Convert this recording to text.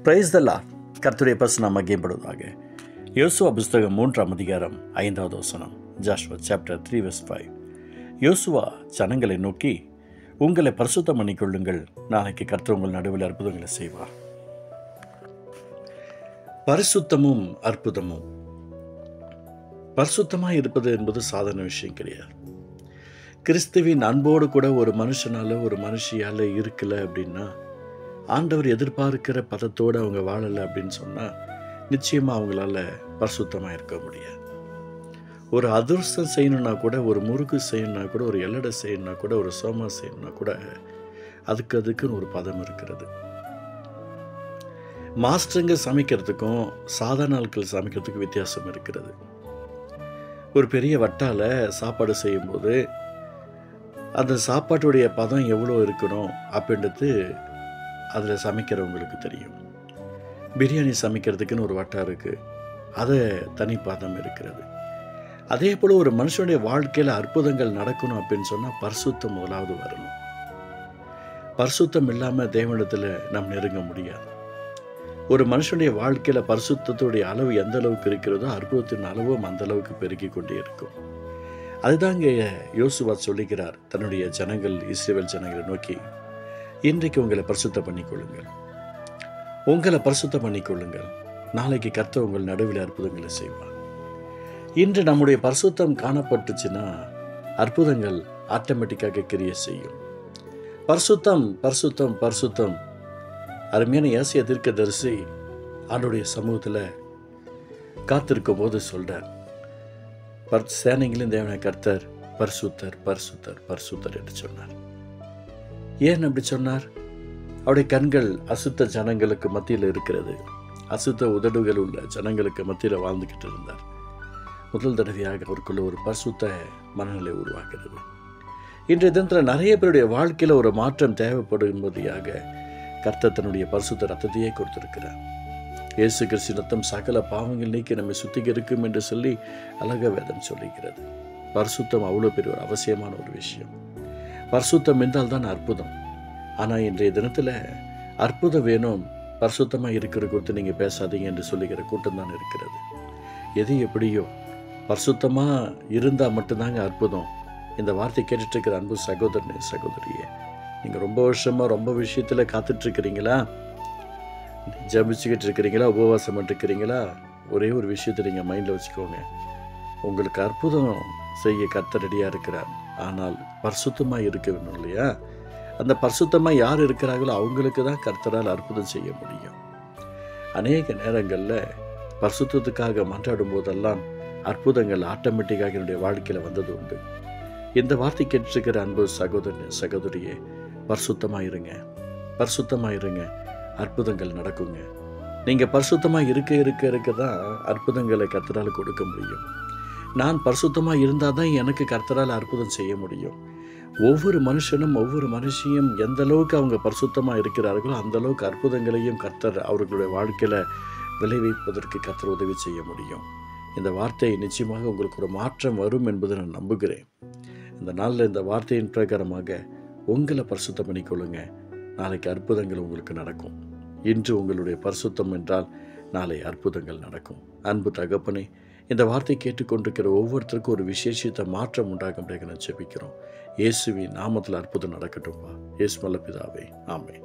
Praise the Lord. கர்த்தருடைய பரிசுநாமம் மகிமைப்படுவதாக. யோசுவா புஸ்தகம் 3ஆம் அதிகாரம் 5வது வசனம். Joshua chapter 3 verse 5. யோசுவா ஜனங்களை நோக்கி, உங்களை பரிசுத்தம் பண்ணிக்கொள்ளுங்கள், நாளைக்கு கர்த்தர் உங்கள் நடுவில் அற்புதங்களை செய்வார். பரிசுத்தமும் அற்புதமும். பரிசுத்தமாக இருப்பது என்பது சாதாரண விஷயம் கிடையாது. கிறிஸ்துவின் அன்போடு கூட ஒரு மனுஷனால ஒரு மனுஷியால் இருக்கலை அப்படின்னா, ஆண்டவர் எதிர்பார்க்கிற பதத்தோடு அவங்க வாழலை அப்படின்னு சொன்னால் நிச்சயமாக அவங்களால பரிசுத்தமாக இருக்க முடியாது. ஒரு அதிர்ஷ்டம் செய்யணுன்னா கூட, ஒரு முறுக்கு செய்யணுன்னா கூட, ஒரு எல்லடை செய்யணுன்னா கூட, ஒரு சோமா செய்யணுன்னா கூட அதுக்குன்னு ஒரு பதம் இருக்கிறது. மாஸ்டருங்க சமைக்கிறதுக்கும் சாதாரண ஆட்கள் சமைக்கிறதுக்கும் வித்தியாசம் இருக்கிறது. ஒரு பெரிய வட்டால சாப்பாடு செய்யும்போது அந்த சாப்பாட்டுடைய பதம் எவ்வளோ இருக்கணும் அப்படின்றது அதில் சமைக்கிறவங்களுக்கு தெரியும். பிரியாணி சமைக்கிறதுக்குன்னு ஒரு வட்டம் இருக்குது, அதை தனி பதம் இருக்கிறது. அதே போல் ஒரு மனுஷனுடைய வாழ்க்கையில் அற்புதங்கள் நடக்கணும் அப்படின்னு சொன்னால் பரிசுத்தம் முதலாவது வரணும். பரிசுத்தம் இல்லாமல் தேவனிடத்தில் நாம் நெருங்க முடியாது. ஒரு மனுஷனுடைய வாழ்க்கையில் பரிசுத்தத்துடைய அளவு எந்த அளவுக்கு இருக்கிறதோ அற்புதத்தின் அளவும் அந்த அளவுக்கு பெருகி கொண்டே இருக்கும். அதுதாங்க யோசுவா சொல்லுகிறார் தன்னுடைய ஜனங்கள், இஸ்ரவேல் ஜனங்களை நோக்கி, இன்றைக்கு உங்களை பரிசுத்தம் பண்ணிக்கொள்ளுங்கள், உங்களை பரிசுத்தம் பண்ணிக்கொள்ளுங்கள், நாளைக்கு கர்த்தர் உங்கள் நடுவில் அற்புதங்களை செய்வார். இன்று நம்முடைய பரிசுத்தம் காணப்பட்டுச்சுன்னா அற்புதங்கள் ஆட்டோமேட்டிக்காக கிரியை செய்யும். பரிசுத்தம் பரிசுத்தம் பரிசுத்தம். அருமையான ஏசாயா தீர்க்கதரிசி ஆண்டவருடைய சமூகத்தில் காத்திருக்கும் போது சொல்றார், சேனைகளின் தேவனாகிய கர்த்தர் பரிசுத்தர் பரிசுத்தர் பரிசுத்தர் என்று சொன்னார். ஏன் அப்படி சொன்னார்? அவருடைய கண்கள் அசுத்த ஜனங்களுக்கு மத்தியில் இருக்கிறது. அசுத்த உதடுகள் உள்ள ஜனங்களுக்கு மத்தியில் வாழ்ந்துக்கிட்டு இருந்தார். முதல் தடவையாக அவருக்குள்ள ஒரு பரிசுத்த மனநிலை உருவாகிறது. இன்றைய தினத்தில் நிறைய பேருடைய வாழ்க்கையில் ஒரு மாற்றம் தேவைப்படும்படியாக கர்த்தர் தன்னுடைய பரிசுத்த ரத்தத்தையே கொடுத்திருக்கிறார். இயேசு கிறிஸ்து ரத்தம் சகல பாவங்கள் நீக்கி நம்மை சுத்திகரிக்கும் என்று சொல்லி அழக வேதம் சொல்லுகிறது. பரிசுத்தம் அவ்வளோ பெரிய ஒரு அவசியமான ஒரு விஷயம். பரிசுத்தம் என்றால் தான் அற்புதம். ஆனால் இன்றைய தினத்தில் அற்புதம் வேணும், பரிசுத்தமாக இருக்கிற குறித்து நீங்கள் பேசாதீங்க என்று சொல்லுகிற கூட்டம் தான் இருக்கிறது. எது எப்படியோ பரிசுத்தமாக இருந்தால் மட்டும்தாங்க அற்புதம். இந்த வார்த்தை கேட்டுட்டு இருக்கிற அன்பு சகோதரனே சகோதரியே, நீங்கள் ரொம்ப வருஷமாக ரொம்ப விஷயத்தில் காத்துட்ருக்கிறீங்களா? ஜபிச்சுக்கிட்டு இருக்கிறீங்களா? உபவாசம் இருக்கிறீங்களா? ஒரே ஒரு விஷயத்தை நீங்கள் மைண்டில் வச்சுக்கோங்க, உங்களுக்கு அற்புதம் செய்ய கர்த்தர் ரெடியாக இருக்கிறார். ஆனால் பரிசுத்தமாக இருக்க வேணும் இல்லையா? அந்த பரிசுத்தமாக யார் இருக்கிறார்களோ அவங்களுக்கு தான் கர்த்தரால் அற்புதம் செய்ய முடியும். அநேக நேரங்களில் பரிசுத்தத்துக்காக மன்றாடும் போதெல்லாம் அற்புதங்கள் ஆட்டோமேட்டிக்காக என்னுடைய வாழ்க்கையில் வந்தது உண்டு. இந்த வார்த்தை கேட்டிருக்கிற அன்பு சகோதரன் சகோதரியே, பரிசுத்தமாக இருங்க, பரிசுத்தமாக இருங்க, அற்புதங்கள் நடக்குங்க. நீங்கள் பரிசுத்தமாக இருக்க தான் அற்புதங்களை கர்த்தரால் கொடுக்க முடியும். நான் பரிசுத்தமாக இருந்தால் தான் எனக்கு கர்த்தரால் அற்புதம் செய்ய முடியும். ஒவ்வொரு மனுஷனும் ஒவ்வொரு மனுஷியும் எந்த அளவுக்கு அவங்க பரிசுத்தமாக இருக்கிறார்களோ அந்த அளவுக்கு அற்புதங்களையும் கர்த்தர் அவர்களுடைய வாழ்க்கையில் விளைவிப்பதற்கு கர்த்தர் உதவி செய்ய முடியும். இந்த வார்த்தை நிச்சயமாக உங்களுக்கு ஒரு மாற்றம் வரும் என்பதை நான் நம்புகிறேன். இந்த நாளில் இந்த வார்த்தையின் பிரகாரமாக உங்களை பரிசுத்தம் பண்ணிக்கொள்ளுங்க, நாளைக்கு அற்புதங்கள் உங்களுக்கு நடக்கும். இன்று உங்களுடைய பரிசுத்தம் என்றால் நாளை அற்புதங்கள் நடக்கும். அன்பு தகப்பனே, இந்த வார்த்தை கேட்டுக்கொண்டிருக்கிற ஒவ்வொருத்தருக்கும் ஒரு விசேஷித்த மாற்றம் உண்டாகும் நான் ஜெபிக்கிறோம். இயேசுவின் நாமத்தில் அற்புதம் நடக்கட்டும்பா. இயேசு நல்ல பிதாவே, ஆமென்.